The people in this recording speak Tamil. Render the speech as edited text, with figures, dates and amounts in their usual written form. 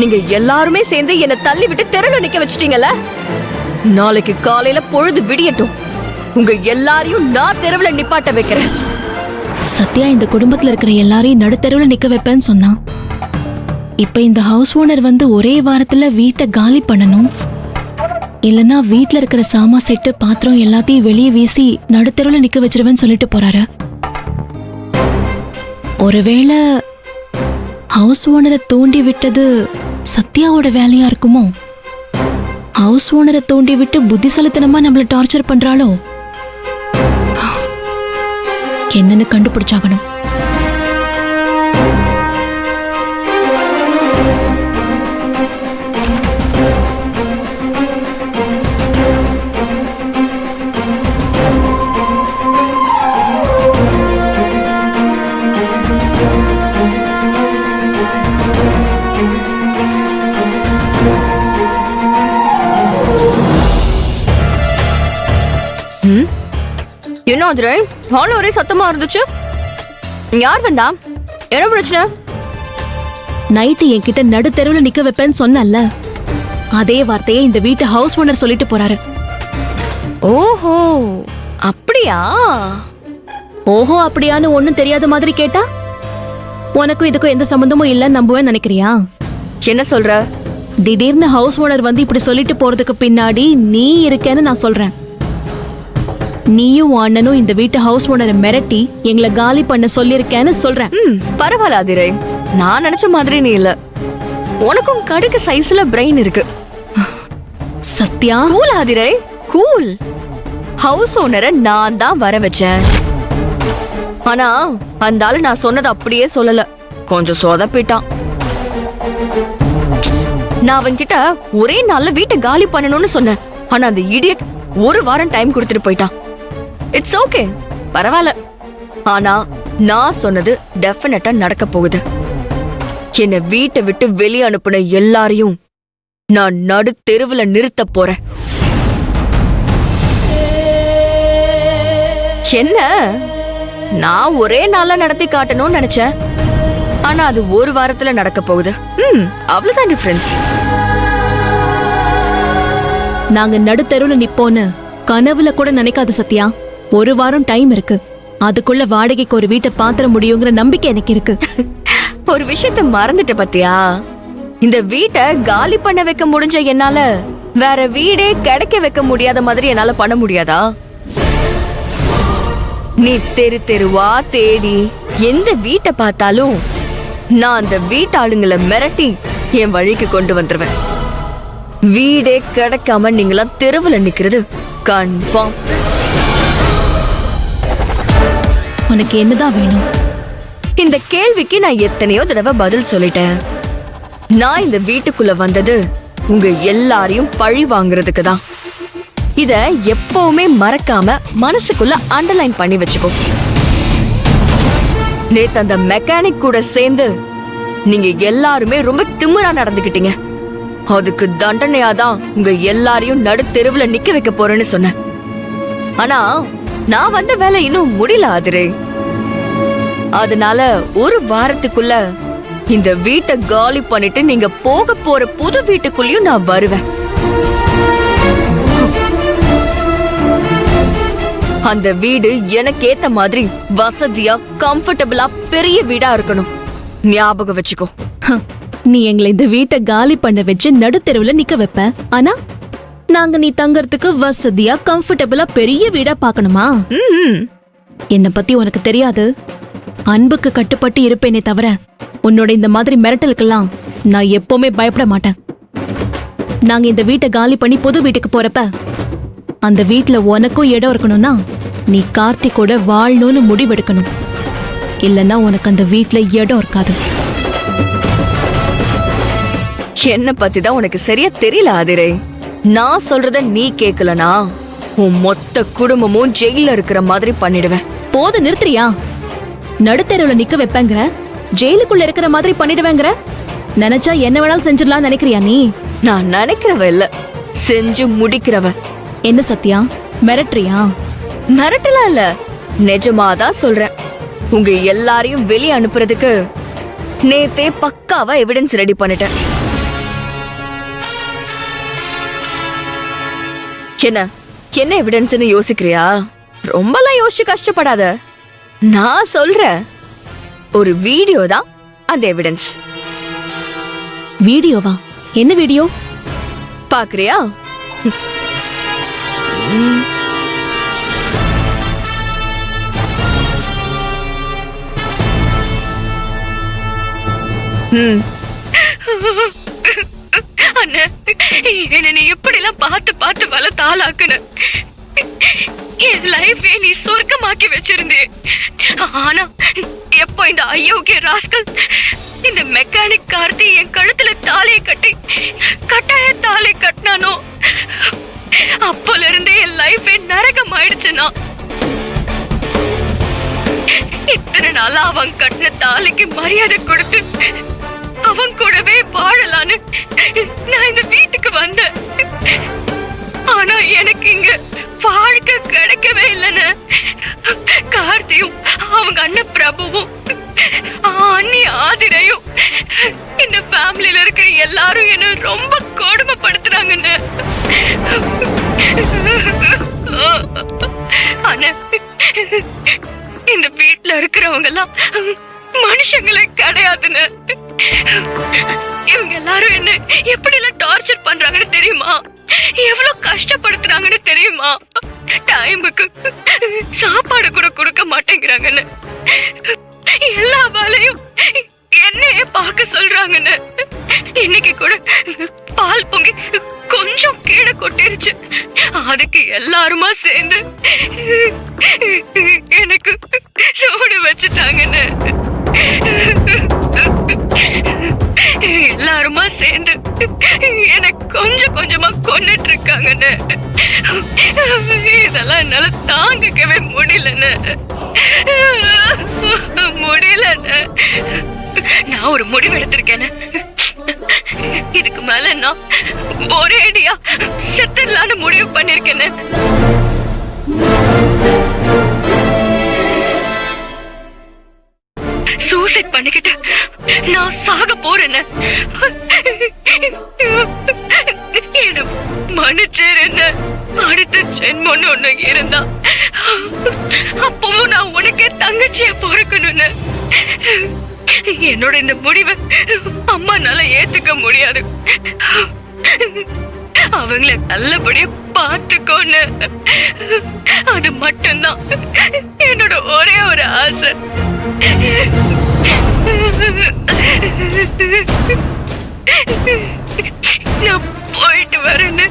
நீங்க எல்லாருமே சேர்ந்து என்ன தள்ளி விட்டு தெருல நிக்க வச்சிட்டீங்கல்ல. நாளைக்கு காலையில பொழுது விடியட்டும், உங்க எல்லாரையும் நான் தெருவுல நிப்பாட்ட வைக்கிறேன். சத்யா இந்த குடும்பத்துல இருக்கிற எல்லாரையும் நடுத்தெருவுல நிக்க வைப்பேன்னு சொன்னா, இப்ப இந்த ஹவுஸ் ஓனர் வந்து ஒரே வாரத்துல வீட்டை காலி பண்ணணும், இல்லனா வீட்டுல இருக்கிற சாமா செட்டு பாத்திரம் எல்லாத்தையும் வெளியே வீசி நடுத்தெருவுல நிக்க வச்சிருவேன்னு சொல்லிட்டு போறாரு. ஒருவேளை ஹவுஸ் ஓனரை தூண்டி விட்டது சத்யாவோட வேலையா இருக்குமோ? ஹவுஸ் ஓனரை தூண்டி விட்டு புத்திசாலித்தனமா நம்மள டார்ச்சர் பண்றாளோ? என்னன்னு கண்டுபிடிச்சாகணும். என்ன அதுரை ஹால் ஒரே சத்தமா இருந்துச்சு? யார் வந்தா? என்ன பிரச்சனை? நைட்டு என்கிட்ட நடுத்தெருவுல நிக்க வைப்பேன்னு சொன்னல, அதே வார்த்தையை இந்த வீட்டு ஹவுஸ் ஓனர் சொல்லிட்டு போறாரு. ஓஹோ அப்படியா? ஓஹோ அப்படியான்னு ஒண்ணும் தெரியாத மாதிரி கேட்டா உனக்கும் இதுக்கும் எந்த சம்பந்தமும் இல்லன்னு நம்புவேன்னு நினைக்கிறியா? என்ன சொல்ற? திடீர்னு ஹவுஸ் ஓனர் வந்து இப்படி சொல்லிட்டு போறதுக்கு பின்னாடி நீ இருக்கேன்னு நான் சொல்றேன். நீயும் அண்ணனும் இந்த வீட்டு ஹவுஸ் ஓனரை மிரட்டி எங்களை காலி பண்ண சொல்லிருக்கேன்னு சொல்றேன். பரவாயில்ல அதிரை, நான் நினைச்ச மாதிரி நீ இல்ல. உனக்கும் கடுக்கு சைஸ்ல பிரெயின் இருக்கு. சத்யா கூல் அதிரை, கூல். ஹவுஸ் ஓனரை நான் தான் வர வச்சேன். ஆனா அந்த ஆளு நான் சொன்னது அப்படியே சொல்லல, கொஞ்சம் சொதப்பிட்டான். நான் அவன்கிட்ட ஒரே நாள்ல வீட்டை காலி பண்ணணும்னு சொன்னேன். ஆனா அந்த இடியட் ஒரு வாரம் டைம் கொடுத்துட்டு போயிட்டான். இட்ஸ் ஓகே, பரவாயில்ல. ஆனா நான் சொன்னது டெஃபினட்டா நடக்க போகுது. என்ன வீட்டை விட்டு வெளியே அனுப்புன எல்லாரையும் நான் நடு தெருவுல நிறுத்த போறேன். என்ன, நான் ஒரே நாள்ல நடத்தி காட்டணும்னு நினைச்சேன். ஆனா அது ஒரு வாரத்துல நடக்க போகுது. அவ்வளவுதான் டிஃபரன்ஸ். நாங்க நடுத்தெருவுல நிப்போன்னு கனவுல கூட நினைக்காத சத்யா. ஒரு வாரம் டைம் இருக்கு, அதுக்குள்ள வாடகைக்கு ஒரு வீட்டை பாத்திர முடியுங்கிற நம்பிக்கை எனக்கு இருக்கு. ஒரு விஷயத்த மறந்துட்ட பத்தியா? இந்த வீட்டை காலி பண்ண வைக்க முடிஞ்ச என்னால வேற வீடே கிடைக்க வைக்க முடியாத மாதிரி என்னால பண்ண முடியாதா? நீ தெரு தெருவா தேடி எந்த வீட்டை பார்த்தாலும் நான் அந்த வீட்டாளுங்களை மிரட்டி என் வழிக்கு கொண்டு வந்துருவேன். வீடே கிடைக்காம நீங்களாம் தெருவுல நிக்கிறது கன்ஃபார்ம். உனக்கு என்னதான் வேணும்? இந்த கேள்விக்கு நான் எத்தனையோ தடவை பதில் சொல்லிட்டேன். நான் இந்த வீட்டுக்குள்ள வந்தது உங்க எல்லாரையும் பழி வாங்குறதுக்கு தான். இத எப்பவுமே மறக்காம மனசுக்குள்ள அண்டர்லைன் பண்ணி வச்சுக்கோ. நேத்து அந்த மெக்கானிக் கூட சேர்ந்து நீங்க எல்லாருமே ரொம்ப திமிரா நடந்துக்கிட்டீங்க. அதுக்கு தண்டனையாதான் உங்க எல்லாரையும் நடு தெருவுல நிக்க வைக்க போறேன்னு சொன்னேன். ஆனா நான் வந்த வேலை இன்னும் முடியல அதிரே. அதனால ஒரு வாரத்துக்குள்ள இந்த வீட்டை காலி பண்ணிட்டு நீங்க போக போற புது வீட்டுக்குள்ளயும் நான் வருவேன். அந்த வீடு எனக்கு ஏத்த மாதிரி வசதியா கம்ஃபர்டபிளா பெரிய வீடா இருக்கணும். ஞாபகம் வச்சுக்கோ. நீ எங்களை இந்த வீட்டை காலி பண்ண வச்சு நடுத்தெருவுல நிக்க வைப்ப, ஆனா நாங்க நீ தங்கறதுக்கு வசதியா கம்ஃபர்டபிளா பெரிய வீடா பாக்கணுமா? என்ன பத்தி உனக்கு தெரியாது. அன்புக்கு கட்டுப்பட்டு இருப்பேனே தவிர உன்னோட இந்த மாதிரி மிரட்டலுக்கெல்லாம் நான் எப்பவுமே பயப்பட மாட்டேன். நாங்க இந்த வீட்டை காலி பண்ணி புது வீட்டுக்கு போறப்ப அந்த வீட்டுல உனக்கும் இடம் இருக்கணும்னா நீ கார்த்திகோட வாழணும்னு முடிவெடுக்கணும். இல்லன்னா உனக்கு அந்த வீட்டுல இடம் இருக்காது. என்ன பத்தி தான் உனக்கு சரியா தெரியல அதிரை. நான் சொல்றத நீ கேக்கலனா உன் மொத்த குடும்பமும் ஜெயில இருக்கிற மாதிரி பண்ணிடுவேன். போது நிறுத்துறியா? நடுத்தெருவுல நிக்க வைப்பேங்கிற, ஜெயிலுக்குள்ள இருக்கிற மாதிரி பண்ணிடுவேங்கிற. நினைச்சா என்ன வேணாலும் செஞ்சிடலாம் நினைக்கிறியா நீ? நான் நினைக்கிறவ இல்ல, செஞ்சு முடிக்கிறவ. என்ன சத்யா, மிரட்டுறியா? மிரட்டலாம் இல்ல, நிஜமாதான் சொல்றேன். உங்க எல்லாரையும் வெளியே அனுப்புறதுக்கு நேத்தே பக்காவா எவிடன்ஸ் ரெடி பண்ணிட்டேன். என்ன என்ன எவிடன்ஸ்னு யோசிக்கிறியா? ரொம்பலாம் யோசிச்சு கஷ்டப்படாத. நான் சொல்றேன், ஒரு வீடியோ தான் அந்த எவிடன்ஸ். வீடியோவா? என்ன வீடியோ? பாக்குறியா? அண்ணா, என்ன நீ எப்படிலாம் பார்த்து பார்த்து வளர்த்து ஆளாக்குன. என் லைஃபே நீ சொர்க்கமாக்கி வச்சிருந்தே. ஆனா எப்போ இந்த அயோக்கிய ராஸ்கல் இந்த மெக்கானிக் கார்த்தி என் கழுத்துல தாலியை கட்டி கட்டாய தாலி கட்டினானோ, அப்போல இருந்தே என் லைஃபே நரகம் ஆயிடுச்சுன்னா. இத்தனை நாளா அவன் கட்டின தாலிக்கு மரியாதை கொடுத்து அவன் கூடவே வாழலான்னு நான் இந்த வீட்டுக்கு வந்தேன். ஆனா எனக்கு இங்க வாழ்க்கை கிடைக்கவே இல்லைன்னு கார்த்தியும் அவங்க அண்ணன் பிரபுவும் அண்ணி ஆதிரையும் இந்த ஃபேமிலியில இருக்கிற எல்லாரும் என்ன ரொம்ப கொடுமைப்படுத்துறாங்கன்னு. ஆனா இந்த வீட்டுல இருக்கிறவங்க எல்லாம் மனுஷங்களே கிடையாதுன்னு. இவங்க எல்லாரும் என்ன எப்படி எல்லாம் டார்ச்சர் பண்றாங்கன்னு தெரியுமா? எவ்வளவு கஷ்டப்படுத்துறாங்கன்னு தெரியுமா? டைமுக்கு சாப்பாடு கூட கொடுக்க மாட்டேங்கிறாங்கன்னு, எல்லா வேலையும் என்னையே பார்க்க சொல்றாங்கன்னு. இன்னைக்கு கூட பால் பொங்கி கொஞ்சம் கீழே கொட்டிருச்சு. அதுக்கு எல்லாருமா சேர்ந்து எனக்கு சூடு வச்சுட்டாங்கன்னு. எல்லாருமா சேர்ந்து எனக்கு கொஞ்சம் கொஞ்சமா கொன்னுட்டு இருக்காங்கன்னு. இதெல்லாம் என்னால தாங்கிக்கவே முடியலன்னு. நான் ஒரு முடிவு எடுத்திருக்கேன்னு. இதுக்கு மேல நான் ஒரேடியா செத்துடலான்னு முடிவு பண்ணிருக்கேன்னு. சூசைட் பண்ணிக்கிட்டு நான் சாக போறேன்னு. என்ன மன்னிச்சிருந்த. அடுத்த ஜென்மம்னு ஒண்ணு இருந்தா அப்பவும் நான் உனக்கே தங்கச்சியா பிறக்கணும்னு. என்னோட இந்த முடிவை அம்மானால ஏத்துக்க முடியாது. அவங்கள நல்லபடியா பார்த்துக்கோன்னு. அது மட்டும்தான் என்னோட ஒரே ஒரு ஆசை. நான் போயிட்டு வரேன்னு.